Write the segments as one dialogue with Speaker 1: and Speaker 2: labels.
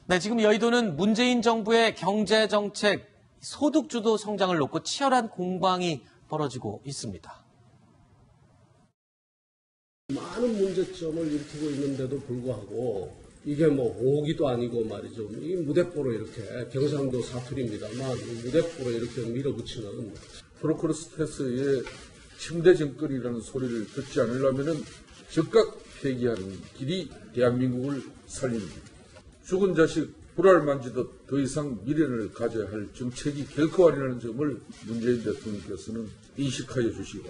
Speaker 1: 네, 지금 여의도는 문재인 정부의 경제정책, 소득주도 성장을 놓고 치열한 공방이 벌어지고 있습니다.
Speaker 2: 많은 문제점을 일으키고 있는데도 불구하고 이게 뭐 5억이도 아니고 말이죠. 이 무대포로 이렇게 경상도 사투리입니다만 무대포로 이렇게 밀어붙이는
Speaker 3: 프로크로스테스의 침대 정권이라는 소리를 듣지 않으려면은 즉각 폐기하는 길이 대한민국을 살리는 길. 죽은 자식 불알 만지듯 더 이상 미련을 가져야 할 정책이 결코 아니라는 점을 문재인 대통령께서는 인식하여 주시고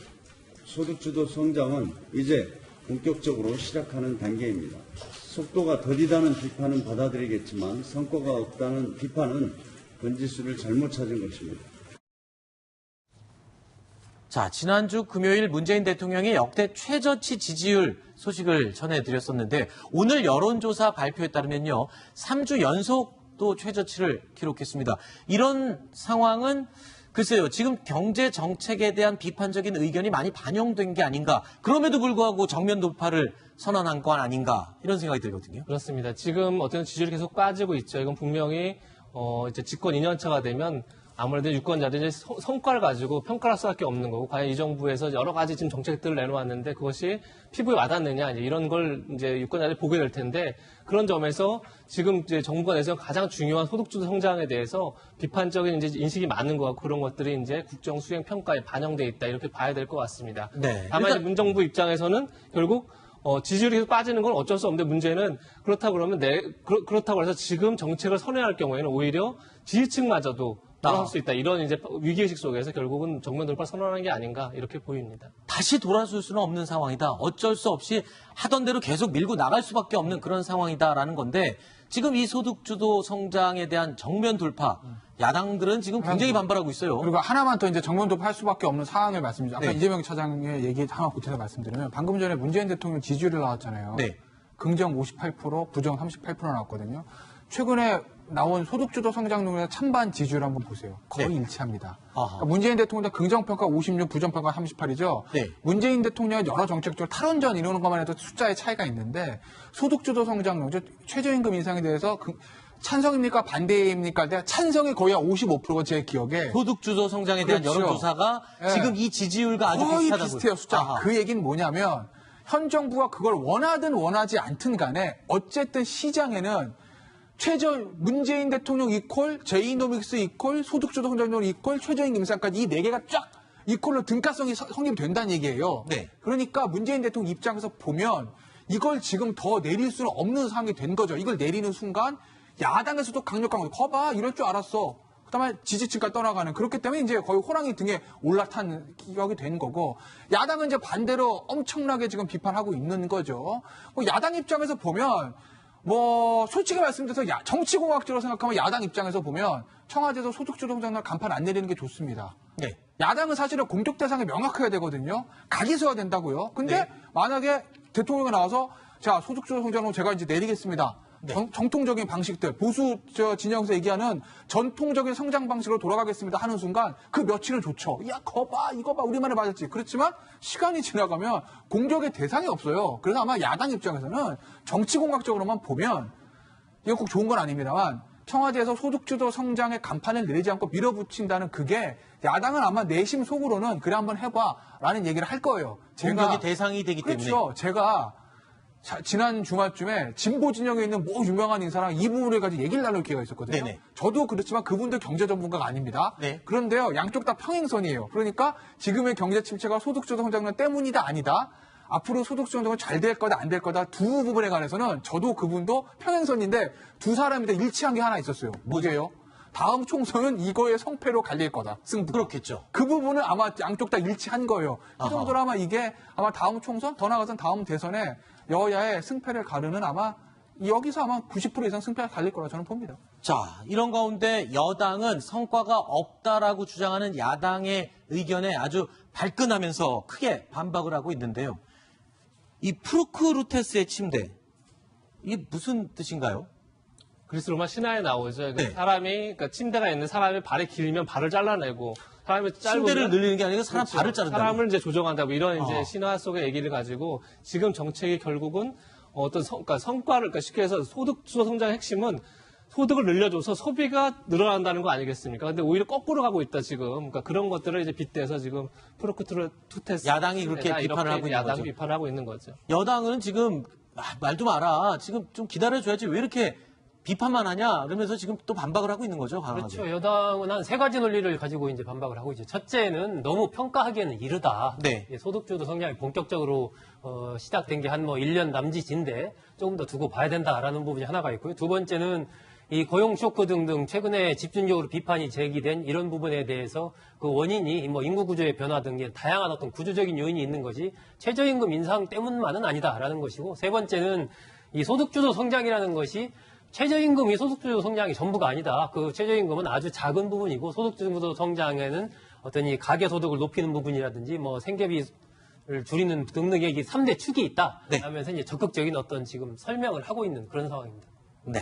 Speaker 4: 소득주도 성장은 이제 본격적으로 시작하는 단계입니다. 속도가 더디다는 비판은 받아들이겠지만 성과가 없다는 비판은 번지수를 잘못 찾은 것입니다.
Speaker 1: 자, 지난주 금요일 문재인 대통령이 역대 최저치 지지율 소식을 전해드렸었는데 오늘 여론조사 발표에 따르면요. 3주 연속 또 최저치를 기록했습니다. 이런 상황은 글쎄요. 지금 경제 정책에 대한 비판적인 의견이 많이 반영된 게 아닌가. 그럼에도 불구하고 정면 돌파를 선언한 건 아닌가. 이런 생각이 들거든요.
Speaker 5: 그렇습니다. 지금 어떤 지지율이 계속 빠지고 있죠. 이건 분명히 이제 집권 2년차가 되면 아무래도 유권자들이 이제 성과를 가지고 평가를 할 수밖에 없는 거고, 과연 이 정부에서 여러 가지 지금 정책들을 내놓았는데 그것이 피부에 와닿느냐, 이제 이런 걸 이제 유권자들이 보게 될 텐데, 그런 점에서 지금 이제 정부가 내세운 가장 중요한 소득주도 성장에 대해서 비판적인 이제 인식이 많은 것 같고, 그런 것들이 이제 국정 수행 평가에 반영돼 있다, 이렇게 봐야 될 것 같습니다.
Speaker 1: 네.
Speaker 5: 다만 이제 문정부 입장에서는 결국 지지율이 계속 빠지는 건 어쩔 수 없는데, 문제는 그렇다고 그러면 그렇다고 해서 지금 정책을 선회할 경우에는 오히려 지지층마저도 돌아설 수 있다. 이런 이제 위기의식 속에서 결국은 정면 돌파 선언하는 게 아닌가, 이렇게 보입니다.
Speaker 1: 다시 돌아설 수는 없는 상황이다. 어쩔 수 없이 하던 대로 계속 밀고 나갈 수밖에 없는 그런 상황이다라는 건데, 지금 이 소득주도 성장에 대한 정면 돌파, 야당들은 지금 굉장히 반발하고 있어요.
Speaker 6: 그리고 하나만 더 이제 정면 돌파할 수밖에 없는 상황을 말씀드리죠. 아까
Speaker 1: 네.
Speaker 6: 이재명 차장의 얘기 하나 보태서 말씀드리면, 방금 전에 문재인 대통령 지지율이 나왔잖아요.
Speaker 1: 네.
Speaker 6: 긍정 58%, 부정 38% 나왔거든요. 최근에 나온 소득주도 성장률의 찬반 지지율 한번 보세요. 거의
Speaker 1: 네.
Speaker 6: 일치합니다. 그러니까 문재인 대통령 긍정평가 56, 부정평가 38이죠.
Speaker 1: 네.
Speaker 6: 문재인 대통령의 여러 정책적 탈원전 이루는 것만 해도 숫자의 차이가 있는데, 소득주도 성장률, 최저임금 인상에 대해서 찬성입니까 반대입니까? 내가 찬성이 거의 한 55%가 제 기억에.
Speaker 1: 소득주도 성장에 대한
Speaker 6: 그렇죠.
Speaker 1: 여론조사가
Speaker 6: 네.
Speaker 1: 지금 이 지지율과 아주
Speaker 6: 거의
Speaker 1: 비슷하다고요.
Speaker 6: 비슷해요, 숫자.
Speaker 1: 아하.
Speaker 6: 그 얘기는 뭐냐면, 현 정부가 그걸 원하든 원하지 않든 간에 어쨌든 시장에는 문재인 대통령 이퀄, 제이노믹스 이퀄, 소득주도 성장률 이퀄, 최저임금 인상까지 이 네 개가 쫙 이퀄로 등가성이 성립된다는 얘기예요.
Speaker 1: 네.
Speaker 6: 그러니까 문재인 대통령 입장에서 보면 이걸 지금 더 내릴 수는 없는 상황이 된 거죠. 이걸 내리는 순간 야당에서도 강력한 거죠. 거봐, 이럴 줄 알았어. 그다음에 지지층까지 떠나가는, 그렇기 때문에 이제 거의 호랑이 등에 올라탄 기억이 된 거고, 야당은 이제 반대로 엄청나게 지금 비판하고 있는 거죠. 야당 입장에서 보면 솔직히 말씀드려서 정치공학적으로 생각하면 야당 입장에서 보면 청와대에서 소득주도 성장률 간판 안 내리는 게 좋습니다.
Speaker 1: 네.
Speaker 6: 야당은 사실은 공격 대상이 명확해야 되거든요. 각이 서야 된다고요. 근데
Speaker 1: 네.
Speaker 6: 만약에 대통령이 나와서 자, 소득주도 성장률 제가 이제 내리겠습니다.
Speaker 1: 네.
Speaker 6: 정통적인 방식들, 보수 진영에서 얘기하는 전통적인 성장 방식으로 돌아가겠습니다 하는 순간 그 며칠은 좋죠. 야, 이거 봐, 우리 말에 맞았지. 그렇지만 시간이 지나가면 공격의 대상이 없어요. 그래서 아마 야당 입장에서는 정치공학적으로만 보면 이거 꼭 좋은 건 아닙니다만, 청와대에서 소득주도 성장의 간판을 내리지 않고 밀어붙인다는 그게 야당은 아마 내심 속으로는 그래 한번 해봐라는 얘기를 할 거예요.
Speaker 1: 공격의 대상이 되기 때문에.
Speaker 6: 그렇죠. 제가 지난 주말쯤에 진보 진영에 있는 유명한 인사랑 이 부분을 가지고 얘기를 나눌 기회가 있었거든요.
Speaker 1: 네네.
Speaker 6: 저도 그렇지만 그분들 경제 전문가가 아닙니다.
Speaker 1: 네.
Speaker 6: 그런데요, 양쪽 다 평행선이에요. 그러니까 지금의 경제 침체가 소득주도 성장률 때문이다 아니다, 앞으로 소득주도 성장은 잘 될 거다 안 될 거다, 두 부분에 관해서는 저도 그분도 평행선인데 두 사람이 다 일치한 게 하나 있었어요. 뭐예요? 다음 총선은 이거의 성패로 갈릴 거다. 승부.
Speaker 1: 그렇겠죠.
Speaker 6: 그 부분은 아마 양쪽 다 일치한 거예요. 이
Speaker 1: 아하.
Speaker 6: 정도로 아마 이게 아마 다음 총선, 더 나아가선 다음 대선에 여야의 승패를 가르는 아마 여기서 아마 90% 이상 승패가 갈릴 거라 저는 봅니다.
Speaker 1: 자, 이런 가운데 여당은 성과가 없다라고 주장하는 야당의 의견에 아주 발끈하면서 크게 반박을 하고 있는데요. 이 프로크루테스의 침대, 이게 무슨 뜻인가요?
Speaker 5: 그리스 로마 신화에 나오죠.
Speaker 1: 네.
Speaker 5: 그러니까 침대가 있는 사람이 발이 길면 발을 잘라내고, 사람이 짧으면
Speaker 1: 침대를 늘리는 게 아니라 사람
Speaker 5: 그렇죠.
Speaker 1: 발을 자른다.
Speaker 5: 사람을 이제 조정한다, 이런 이제
Speaker 1: 어.
Speaker 5: 신화 속의 얘기를 가지고 지금 정책이 결국은 어떤 그러니까 성과를, 그러니까 쉽게 해서 소득주도 성장의 핵심은 소득을 늘려줘서 소비가 늘어난다는 거 아니겠습니까? 근데 오히려 거꾸로 가고 있다, 지금. 그러니까 그런 것들을 이제 빗대서 지금 프로크투테스.
Speaker 1: 야당이 그렇게 비판을 하고 있는
Speaker 5: 야당
Speaker 1: 거죠.
Speaker 5: 비판을 하고 있는 거죠.
Speaker 1: 여당은 지금 말도 마라. 지금 좀 기다려줘야지 왜 이렇게 비판만 하냐. 그러면서 지금 또 반박을 하고 있는 거죠. 강하게.
Speaker 7: 그렇죠. 여당은 한 세 가지 논리를 가지고 이제 반박을 하고 있죠. 첫째는 너무 평가하기에는 이르다.
Speaker 1: 네.
Speaker 7: 소득주도 성장이 본격적으로 시작된 게 한 뭐 1년 남짓인데 조금 더 두고 봐야 된다라는 부분이 하나가 있고요. 두 번째는 이 고용 쇼크 등등 최근에 집중적으로 비판이 제기된 이런 부분에 대해서 그 원인이 뭐 인구 구조의 변화 등의 다양한 어떤 구조적인 요인이 있는 거지 최저임금 인상 때문만은 아니다라는 것이고, 세 번째는 이 소득주도 성장이라는 것이 최저임금이 소득주도 성장이 전부가 아니다. 그 최저임금은 아주 작은 부분이고 소득주도 성장에는 어떤 이 가계소득을 높이는 부분이라든지 뭐 생계비를 줄이는 등등의 이 3대 축이 있다.
Speaker 1: 네.
Speaker 7: 하면서 이제 적극적인 어떤 지금 설명을 하고 있는 그런 상황입니다.
Speaker 1: 네.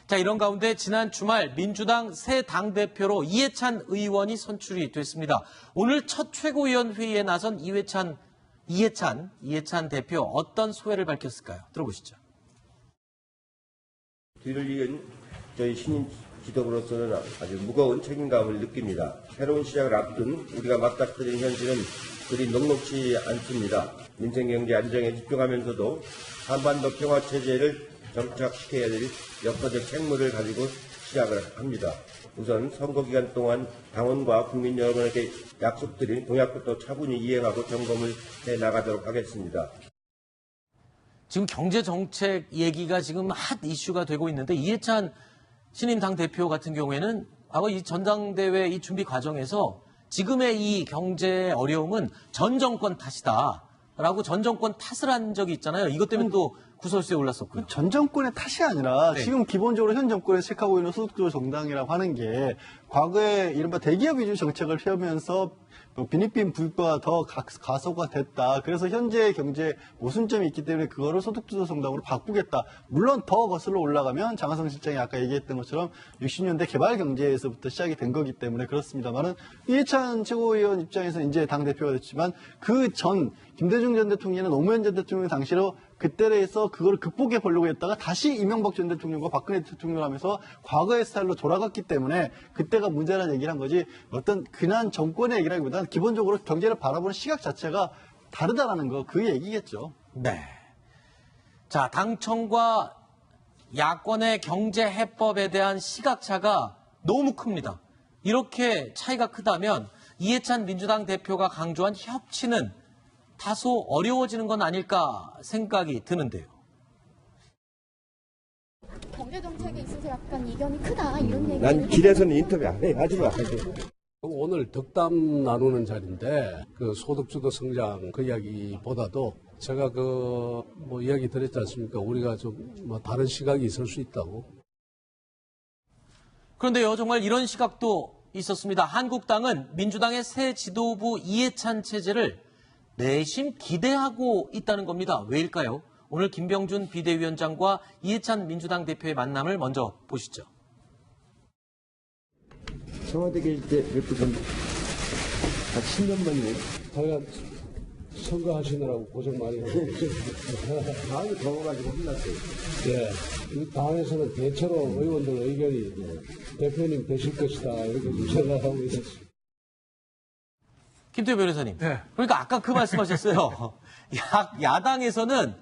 Speaker 1: 자, 이런 가운데 지난 주말 민주당 새 당대표로 이해찬 의원이 선출이 됐습니다. 오늘 첫 최고위원 회의에 나선 이해찬 대표 어떤 소회를 밝혔을까요? 들어보시죠.
Speaker 8: 뒤를 이은 저희 신임 지도부로서는 아주 무거운 책임감을 느낍니다. 새로운 시작을 앞둔 우리가 맞닥뜨린 현실은 그리 녹록지 않습니다. 민생 경제 안정에 집중하면서도 한반도 평화 체제를 정착시켜야 될 역사적 책무를 가지고 시작을 합니다. 우선 선거 기간 동안 당원과 국민 여러분에게 약속드린 공약부터 차분히 이행하고 점검을 해 나가도록 하겠습니다.
Speaker 1: 지금 경제정책 얘기가 지금 핫 이슈가 되고 있는데 이해찬 신임 당대표 같은 경우에는 과거 이 전당대회 이 준비 과정에서 지금의 이 경제 어려움은 전 정권 탓이다라고 전 정권 탓을 한 적이 있잖아요. 이것 때문에 또 구설수에 올랐었고요.
Speaker 9: 전 정권의 탓이 아니라
Speaker 1: 네.
Speaker 9: 지금 기본적으로 현 정권에 책하고 있는 소득주도 정당이라고 하는 게 과거에 이른바 대기업 위주 정책을 펴면서 빈익빈 부익과 더 가소가 됐다. 그래서 현재 경제 모순점이 있기 때문에 그거를 소득주도 정당으로 바꾸겠다. 물론 더 거슬러 올라가면 장하성 실장이 아까 얘기했던 것처럼 60년대 개발 경제에서부터 시작이 된 거기 때문에 그렇습니다만은 이해찬 최고위원 입장에서 이제 당대표가 됐지만 그 전 김대중 전 대통령은 노무현 전 대통령 당시로 그때에서 그걸 극복해 보려고 했다가 다시 이명박 전 대통령과 박근혜 대통령을 하면서 과거의 스타일로 돌아갔기 때문에 그때가 문제라는 얘기를 한 거지 어떤 근한 정권의 얘기라기보다는 기본적으로 경제를 바라보는 시각 자체가 다르다라는 거 그 얘기겠죠.
Speaker 1: 네. 자, 당청과 야권의 경제 해법에 대한 시각차가 너무 큽니다. 이렇게 차이가 크다면 이해찬 민주당 대표가 강조한 협치는 다소 어려워지는 건 아닐까 생각이 드는데요.
Speaker 10: 경제정책에 있어서 약간 이견이 크다 이런 얘기.
Speaker 8: 난 길에서는 인터뷰 안 해. 하지 마.
Speaker 2: 오늘 덕담 나누는 자리인데 그 소득주도 성장 그 이야기보다도 제가 뭐 이야기 드렸지 않습니까? 우리가 좀 뭐 다른 시각이 있을 수 있다고.
Speaker 1: 그런데요, 정말 이런 시각도 있었습니다. 한국당은 민주당의 새 지도부 이해찬 체제를 내심 기대하고 있다는 겁니다. 왜일까요? 오늘 김병준 비대위원장과 이해찬 민주당 대표의 만남을 먼저 보시죠.
Speaker 8: 청와대 계실 때 뵙고 한 10년 만이네.
Speaker 2: 제가 선거하시느라고 고생 많이 하셨어요.
Speaker 8: 마음이 더워가지고 혼났어요.
Speaker 2: 예. 이 당에서는 대체로 의원들 의견이 대표님 되실 것이다 이렇게 좀 생각하고 있었습니다.
Speaker 1: 김태호 변호사님.
Speaker 6: 네.
Speaker 1: 그러니까 아까 그 말씀하셨어요. 야당에서는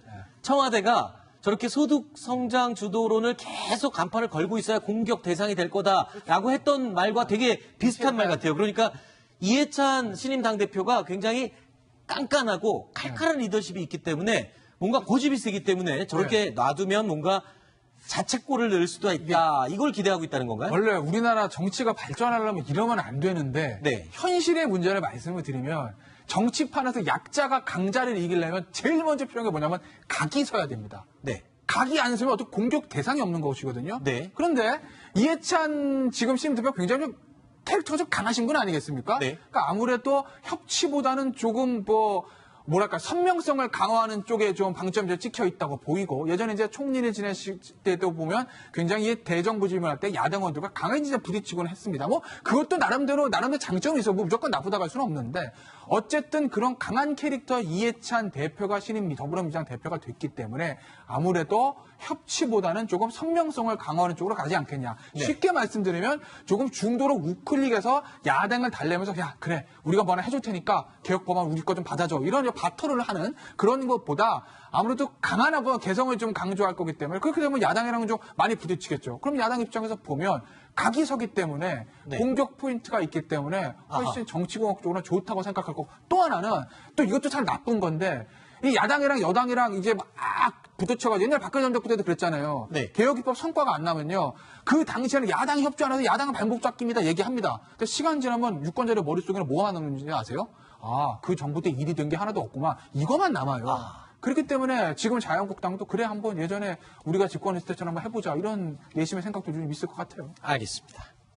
Speaker 1: 청와대가 저렇게 소득 성장 주도론을 계속 간판을 걸고 있어야 공격 대상이 될 거다라고 했던 말과 되게 비슷한 말 같아요. 그러니까 이해찬 신임 당대표가 굉장히 깐깐하고 칼칼한 리더십이 있기 때문에 뭔가 고집이 세기 때문에 저렇게 놔두면 뭔가 자책골을 넣을 수도 있다. 이걸 기대하고 있다는 건가요?
Speaker 6: 원래 우리나라 정치가 발전하려면 이러면 안 되는데
Speaker 1: 네.
Speaker 6: 현실의 문제를 말씀을 드리면 정치판에서 약자가 강자를 이기려면 제일 먼저 필요한 게 뭐냐면 각이 서야 됩니다.
Speaker 1: 네.
Speaker 6: 각이 안 서면 어떤 공격 대상이 없는 것이거든요.
Speaker 1: 네.
Speaker 6: 그런데 이해찬 지금 신임 대표가 굉장히 좀 캐릭터가 좀 강하신 분 아니겠습니까?
Speaker 1: 네.
Speaker 6: 그러니까 아무래도 협치보다는 조금 뭐랄까 선명성을 강화하는 쪽에 좀 방점이 찍혀 있다고 보이고 예전에 이제 총리를 지내실 때도 보면 굉장히 대정부 질문할 때 야당 의원들과 강하게 이제 부딪히곤 했습니다. 뭐 그것도 나름대로 장점이 있어. 뭐 무조건 나쁘다고 할 수는 없는데 어쨌든 그런 강한 캐릭터 이해찬 대표가 신임 더불어민주당 대표가 됐기 때문에 아무래도 협치보다는 조금 선명성을 강화하는 쪽으로 가지 않겠냐. 쉽게 말씀드리면 조금 중도로 우클릭해서 야당을 달래면서 야 그래 우리가 뭐 하나 해줄 테니까 개혁 법안 우리 거 좀 받아줘 이런 바토를 하는 그런 것보다 아무래도 강한하고 개성을 좀 강조할 거기 때문에 그렇게 되면 야당이랑은 좀 많이 부딪히겠죠. 그럼 야당 입장에서 보면 각이 서기 때문에 공격 포인트가 있기 때문에 훨씬 정치공학적으로 좋다고 생각할 거고 또 하나는 또 이것도 참 나쁜 건데 이 야당이랑 여당이랑 이제 막 부딪혀가지고 옛날 박근혜 전 정부 때도 그랬잖아요. 개혁입법 성과가 안 나면요. 그 당시에는 야당이 협조 안 해서 야당은 발목 잡기입니다. 얘기합니다. 근데 시간 지나면 유권자들 머릿속에는 뭐가 남는지 아세요? 그 정부 때 일이 된 게 하나도 없구만. 이거만 남아요. 그렇기 때문에 지금 자유한국당도 그래 한번 예전에 우리가 집권했을 때처럼 한번 해보자. 이런 내심의 생각도 좀 있을 것 같아요.
Speaker 1: 알겠습니다.